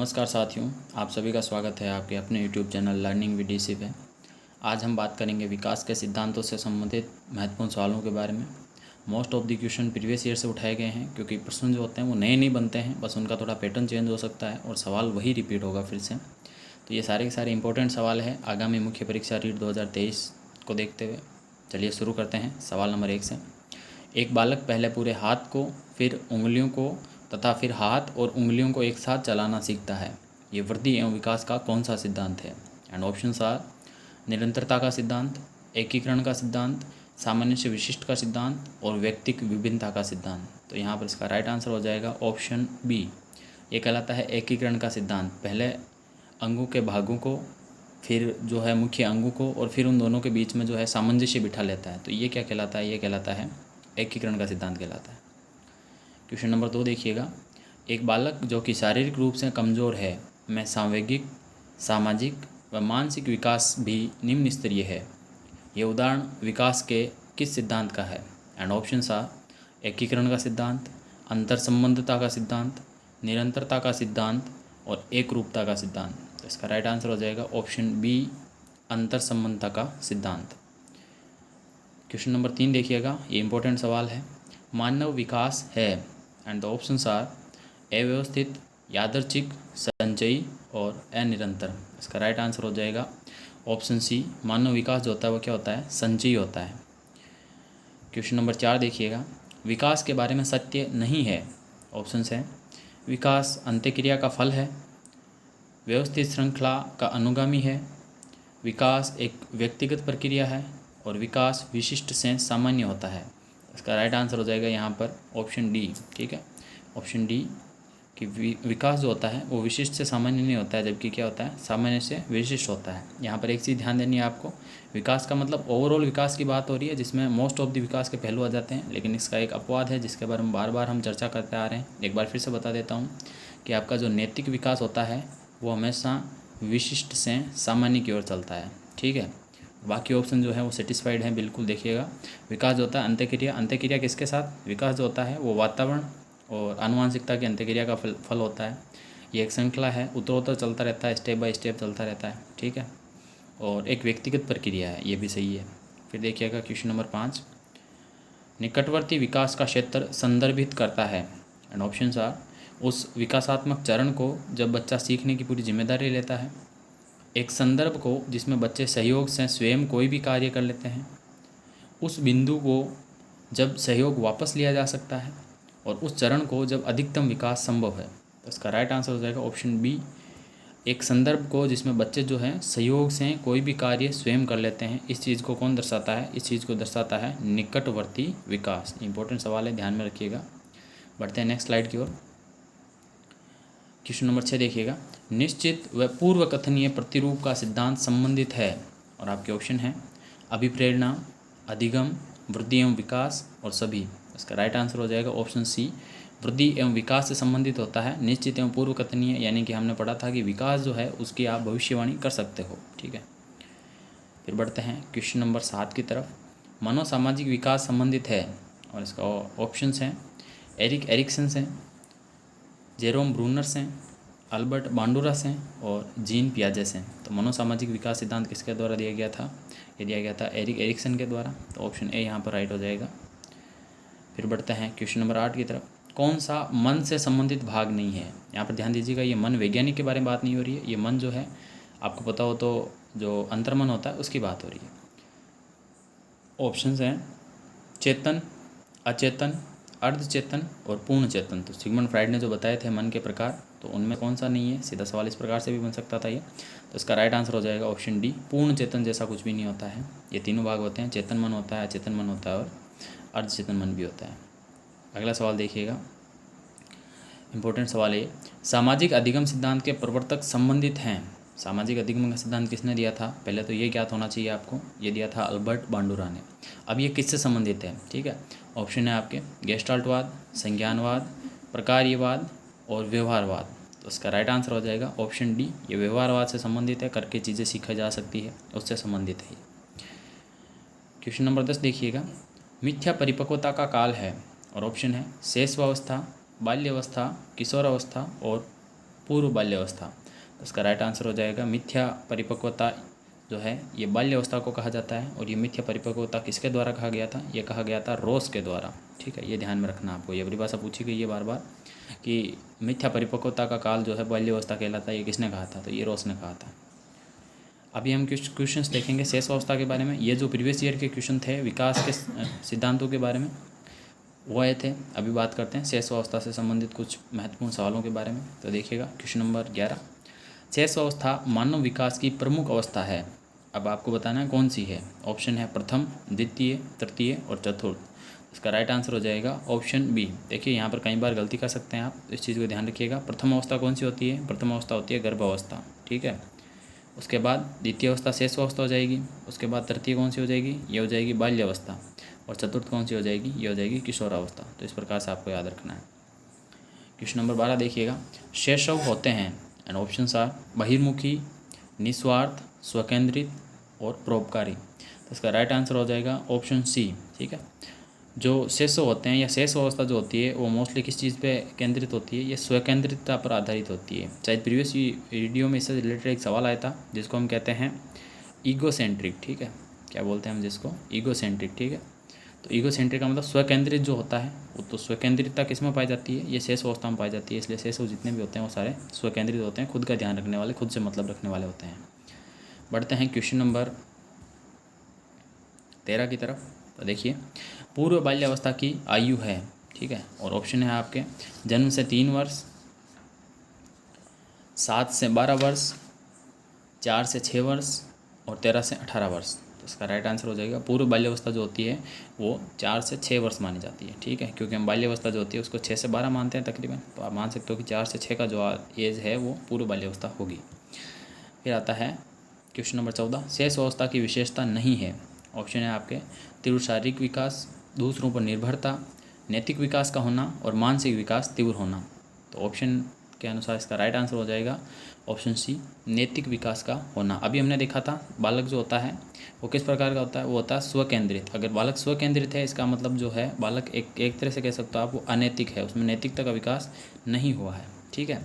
नमस्कार साथियों, आप सभी का स्वागत है आपके अपने YouTube channel learning with DC पे। आज हम बात करेंगे विकास के सिद्धांतों से संबंधित महत्वपूर्ण सवालों के बारे में। Most of the question previous year से उठाए गए हैं, क्योंकि प्रश्न जो होते हैं वो नए नहीं बनते हैं, बस उनका थोड़ा पैटर्न चेंज हो सकता है और सवाल वही रिपीट होगा फिर से। तो ये सारे के सारे इंपॉर्टेंट सवाल हैं आगामी मुख्य परीक्षा रीट 2023 को देखते हुए। चलिए शुरू करते हैं सवाल नंबर 1 से। एक बालक पहले पूरे हाथ को, फिर उंगलियों को तथा फिर हाथ और उंगलियों को एक साथ चलाना सीखता है। ये वृद्धि एवं विकास का कौन सा सिद्धांत है? एंड ऑप्शंस आर निरंतरता का सिद्धांत, एकीकरण का सिद्धांत, सामान्य से विशिष्ट का सिद्धांत और व्यक्तिक विभिन्नता का सिद्धांत। तो यहाँ पर इसका राइट आंसर हो जाएगा ऑप्शन बी। ये कहलाता है एकीकरण का सिद्धांत। पहले अंगों के भागों को, फिर जो है मुख्य अंगों को, और फिर उन दोनों के बीच में जो है सामंजस्य बिठा लेता है। तो ये क्या कहलाता है? ये कहलाता है एकीकरण का सिद्धांत कहलाता है। क्वेश्चन नंबर 2 देखिएगा। एक बालक जो कि शारीरिक रूप से कमज़ोर है में सांवेगिक, सामाजिक व मानसिक विकास भी निम्न स्तरीय है। ये उदाहरण विकास के किस सिद्धांत का है? एंड ऑप्शंस आर एकीकरण का सिद्धांत, अंतर संबंधता का सिद्धांत, निरंतरता का सिद्धांत और एकरूपता का सिद्धांत। तो इसका राइट आंसर हो जाएगा ऑप्शन बी, अंतर संबंधता का सिद्धांत। क्वेश्चन नंबर 3 देखिएगा, ये इंपॉर्टेंट सवाल है। मानव विकास है एंड द ऑप्शंस आर अव्यवस्थित, यादृच्छिक, संचयी और अनिरंतर। इसका राइट आंसर हो जाएगा ऑप्शन सी। मानव विकास जो होता है वो क्या होता है? संचयी होता है। क्वेश्चन नंबर 4 देखिएगा। विकास के बारे में सत्य नहीं है। ऑप्शंस हैं विकास अंत्यक्रिया का फल है, व्यवस्थित श्रृंखला का अनुगामी है, विकास एक व्यक्तिगत प्रक्रिया है और विकास विशिष्ट से सामान्य होता है। इसका राइट आंसर हो जाएगा यहाँ पर ऑप्शन डी। ठीक है, ऑप्शन डी कि विकास जो होता है वो विशिष्ट से सामान्य नहीं होता है, जबकि क्या होता है? सामान्य से विशिष्ट होता है। यहाँ पर एक चीज़ ध्यान देनी है आपको, विकास का मतलब ओवरऑल विकास की बात हो रही है, जिसमें मोस्ट ऑफ द विकास के पहलू आ जाते हैं। लेकिन इसका एक अपवाद है जिसके बारे में बार बार हम चर्चा करते आ रहे हैं। एक बार फिर से बता देता हूँ कि आपका जो नैतिक विकास होता है वो हमेशा विशिष्ट से सामान्य की ओर चलता है। ठीक है, बाकी ऑप्शन जो है वो सेटिस्फाइड है, बिल्कुल देखिएगा। विकास जो होता है अंत्यक्रिया, अंत्यक्रिया किसके साथ? विकास जो होता है वो वातावरण और आनुवंशिकता की अंत्यक्रिया का फल होता है। ये एक श्रृंखला है, उत्तरोत्तर चलता रहता है, स्टेप बाय स्टेप चलता रहता है। ठीक है, और एक व्यक्तिगत प्रक्रिया है, ये भी सही है। फिर देखिएगा क्वेश्चन नंबर 5। निकटवर्ती विकास का क्षेत्र संदर्भित करता है। एंड ऑप्शंस आर उस विकासात्मक चरण को जब बच्चा सीखने की पूरी जिम्मेदारी लेता है, एक संदर्भ को जिसमें बच्चे सहयोग से स्वयं कोई भी कार्य कर लेते हैं, उस बिंदु को जब सहयोग वापस लिया जा सकता है, और उस चरण को जब अधिकतम विकास संभव है। तो इसका राइट आंसर हो जाएगा ऑप्शन बी, एक संदर्भ को जिसमें बच्चे जो हैं सहयोग से कोई भी कार्य स्वयं कर लेते हैं। इस चीज़ को कौन दर्शाता है? इस चीज़ को दर्शाता है निकटवर्ती विकास। इंपॉर्टेंट सवाल है, ध्यान में रखिएगा। बढ़ते हैं नेक्स्ट स्लाइड की ओर। क्वेश्चन नंबर 6 देखिएगा। निश्चित व पूर्व कथनीय प्रतिरूप का सिद्धांत संबंधित है, और आपके ऑप्शन हैं अभिप्रेरणा, अधिगम, वृद्धि एवं विकास और सभी। इसका राइट आंसर हो जाएगा ऑप्शन सी, वृद्धि एवं विकास से संबंधित होता है निश्चित एवं पूर्व कथनीय। यानी कि हमने पढ़ा था कि विकास जो है उसकी आप भविष्यवाणी कर सकते हो। ठीक है, फिर बढ़ते हैं क्वेश्चन नंबर 7 की तरफ। मनोसामाजिक विकास संबंधित है, और इसका ऑप्शंस हैं एरिक एरिक्सन से, जेरोम ब्रूनर से, अल्बर्ट बांडुरा से और जीन पियाजे से। तो मनोसामाजिक विकास सिद्धांत किसके द्वारा दिया गया था? ये दिया गया था एरिक एरिक्सन के द्वारा। तो ऑप्शन ए यहाँ पर राइट हो जाएगा। फिर बढ़ते हैं क्वेश्चन नंबर 8 की तरफ। कौन सा मन से संबंधित भाग नहीं है? यहाँ पर ध्यान दीजिएगा, ये मन वैज्ञानिक के बारे में बात नहीं हो रही है। ये मन जो है आपको पता हो तो जो अंतर्मन होता है उसकी बात हो रही है। ऑप्शंस हैं चेतन, अचेतन, अर्धचेतन और पूर्ण चेतन। तो सिगमंड फ्राइड ने जो बताए थे मन के प्रकार, तो उनमें कौन सा नहीं है? सीधा सवाल इस प्रकार से भी बन सकता था ये। तो इसका राइट आंसर हो जाएगा ऑप्शन डी, पूर्ण चेतन जैसा कुछ भी नहीं होता है। ये तीनों भाग होते हैं, चेतन मन होता है, अचेतन मन होता है और अर्धचेतन मन भी होता है। अगला सवाल देखिएगा, इंपॉर्टेंट सवाल है। सामाजिक अधिगम सिद्धांत के प्रवर्तक संबंधित हैं। सामाजिक अधिगम का सिद्धांत किसने दिया था? पहले तो ये ज्ञात होना चाहिए आपको, ये दिया था अल्बर्ट बांडुरा ने। अब ये किससे संबंधित है? ठीक है, ऑप्शन है आपके गेस्टाल्टवाद, संज्ञानवाद, प्रकार्यवाद और व्यवहारवाद। तो इसका राइट आंसर हो जाएगा ऑप्शन डी, ये व्यवहारवाद से संबंधित है, करके चीज़ें सीखा जा सकती है, उससे संबंधित है। क्वेश्चन नंबर 10 देखिएगा। मिथ्या परिपक्वता का काल है, और ऑप्शन है शेषवावस्था, बाल्यावस्था, किशोरावस्था और पूर्व बाल्यावस्था। तो इसका राइट आंसर हो जाएगा मिथ्या परिपक्वता जो है ये बाल्यावस्था को कहा जाता है। और ये मिथ्या परिपक्वता किसके द्वारा कहा गया था? ये कहा गया था रोस के द्वारा। ठीक है, ये ध्यान में रखना आपको, ये परिभाषा पूछी गई है बार बार कि मिथ्या परिपक्वता का काल जो है बाल्यावस्था कहलाता है, ये किसने कहा था? तो ये रोस ने कहा था। अभी हम कुछ क्वेश्चंस देखेंगे शेष अवस्था के बारे में। ये जो प्रीवियस ईयर के क्वेश्चन थे विकास के सिद्धांतों के बारे में वो आए थे। अभी बात करते हैं शेष अवस्था से संबंधित कुछ महत्वपूर्ण सवालों के बारे में। तो देखिएगा क्वेश्चन नंबर 11, शेष अवस्था मानव विकास की प्रमुख अवस्था है। अब आपको बताना है कौन सी है। ऑप्शन है प्रथम, द्वितीय, तृतीय और चतुर्थ। इसका राइट आंसर हो जाएगा ऑप्शन बी। देखिए यहाँ पर कई बार गलती कर सकते हैं आप, इस चीज़ को ध्यान रखिएगा। प्रथम अवस्था कौन सी होती है? प्रथम अवस्था होती है गर्भावस्था। ठीक है, उसके बाद द्वितीय अवस्था शेष अवस्था हो जाएगी। उसके बाद तृतीय कौन सी हो जाएगी? ये हो जाएगी बाल्यावस्था। और चतुर्थ कौन सी हो जाएगी? ये हो जाएगी किशोरावस्था। तो इस प्रकार से आपको याद रखना है। क्वेश्चन नंबर 12 देखिएगा, शैशव होते हैं एंड ऑप्शंस आर बहिर्मुखी, निस्वार्थ, स्वकेंद्रित और परोपकारी। तो इसका राइट आंसर हो जाएगा ऑप्शन सी। ठीक है, जो शैशव होते हैं या शेष अवस्था जो होती है वो मोस्टली किस चीज़ पे केंद्रित होती है? ये स्वकेंद्रितता पर आधारित होती है। शायद प्रीवियस वीडियो में इससे रिलेटेड एक सवाल आया था जिसको हम कहते हैं ईगोसेंट्रिक। ठीक है, क्या बोलते हैं हम जिसको? ईगोसेंट्रिक। ठीक है, तो ईगोसेंट्रिक का मतलब स्वकेंद्रित जो होता है वो, तो स्वकेंद्रितता किस में पाई जाती है? ये शेष अवस्था में पाई जाती है। इसलिए शेषव जितने भी होते हैं वो सारे स्वकेंद्रित होते हैं, खुद का ध्यान रखने वाले, खुद से मतलब रखने वाले होते हैं। बढ़ते हैं क्वेश्चन नंबर 13 की तरफ। तो देखिए, पूर्व बाल्यावस्था की आयु है। ठीक है, और ऑप्शन है आपके जन्म से 3 वर्ष, 7 से 12 वर्ष, 4 से 6 वर्ष और 13 से 18 वर्ष। तो इसका राइट आंसर हो जाएगा पूर्व बाल्यावस्था जो होती है वो 4 से 6 वर्ष मानी जाती है। ठीक है, क्योंकि हम बाल्यावस्था जो होती है उसको 6 से 12 मानते हैं तकरीबन, तो आप मान सकते हो कि 4 से 6 का जो एज है वो पूर्व बाल्यावस्था होगी। फिर आता है क्वेश्चन नंबर 14, शेष अवस्था की विशेषता नहीं है। ऑप्शन है आपके तीव्र शारीरिक विकास, दूसरों पर निर्भरता, नैतिक विकास का होना और मानसिक विकास तीव्र होना। तो ऑप्शन के अनुसार इसका राइट आंसर हो जाएगा ऑप्शन सी, नैतिक विकास का होना। अभी हमने देखा था बालक जो होता है वो किस प्रकार का होता है? वो होता है स्वकेंद्रित। अगर बालक स्वकेंद्रित है इसका मतलब जो है बालक एक तरह से कह सकते हो आप वो अनैतिक है, उसमें नैतिकता का विकास नहीं हुआ है। ठीक है,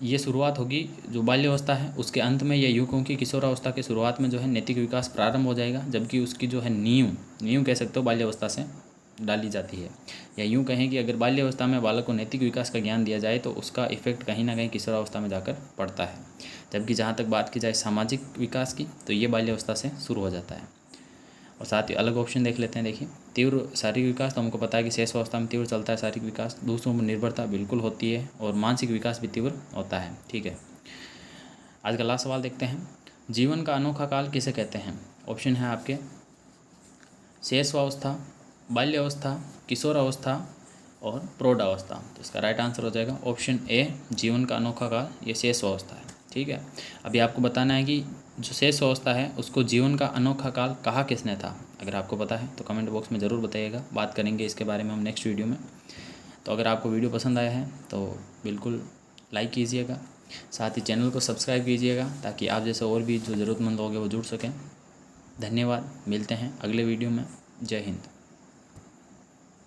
ये शुरुआत होगी जो बाल्यावस्था है उसके अंत में, या यूँ कहूँ कि किशोरावस्था के शुरुआत में जो है नैतिक विकास प्रारंभ हो जाएगा, जबकि उसकी जो है नींव कह सकते हो बाल्यावस्था से डाली जाती है। या यूँ कहें कि अगर बाल्यावस्था में बालक को नैतिक विकास का ज्ञान दिया जाए तो उसका इफेक्ट कहीं ना कहीं किशोरावस्था में जाकर पड़ता है। जबकि जहाँ तक बात की जाए सामाजिक विकास की तो ये बाल्यावस्था से शुरू हो जाता है। और साथ ही अलग ऑप्शन देख लेते हैं। देखिए, तीव्र शारीरिक विकास तो हमको पता है कि शेष अवस्था में तीव्र चलता है शारीरिक विकास, दूसरों पर निर्भरता बिल्कुल होती है और मानसिक विकास भी तीव्र होता है। ठीक है, आज का लास्ट सवाल देखते हैं, जीवन का अनोखा काल किसे कहते हैं? ऑप्शन है आपके शेषावस्था, बाल्यावस्था, किशोरावस्था और प्रौढ़ावस्था। तो इसका राइट आंसर हो जाएगा ऑप्शन ए, जीवन का अनोखा काल, ये शेषावस्था है। ठीक है, अभी आपको बताना है कि जो शेष अवस्था है उसको जीवन का अनोखा काल कहा किसने था। अगर आपको पता है तो कमेंट बॉक्स में ज़रूर बताइएगा, बात करेंगे इसके बारे में हम नेक्स्ट वीडियो में। तो अगर आपको वीडियो पसंद आया है तो बिल्कुल लाइक कीजिएगा, साथ ही चैनल को सब्सक्राइब कीजिएगा ताकि आप जैसे और भी जो ज़रूरतमंद लोग हैं वो जुड़ सकें। धन्यवाद, मिलते हैं अगले वीडियो में। जय हिंद।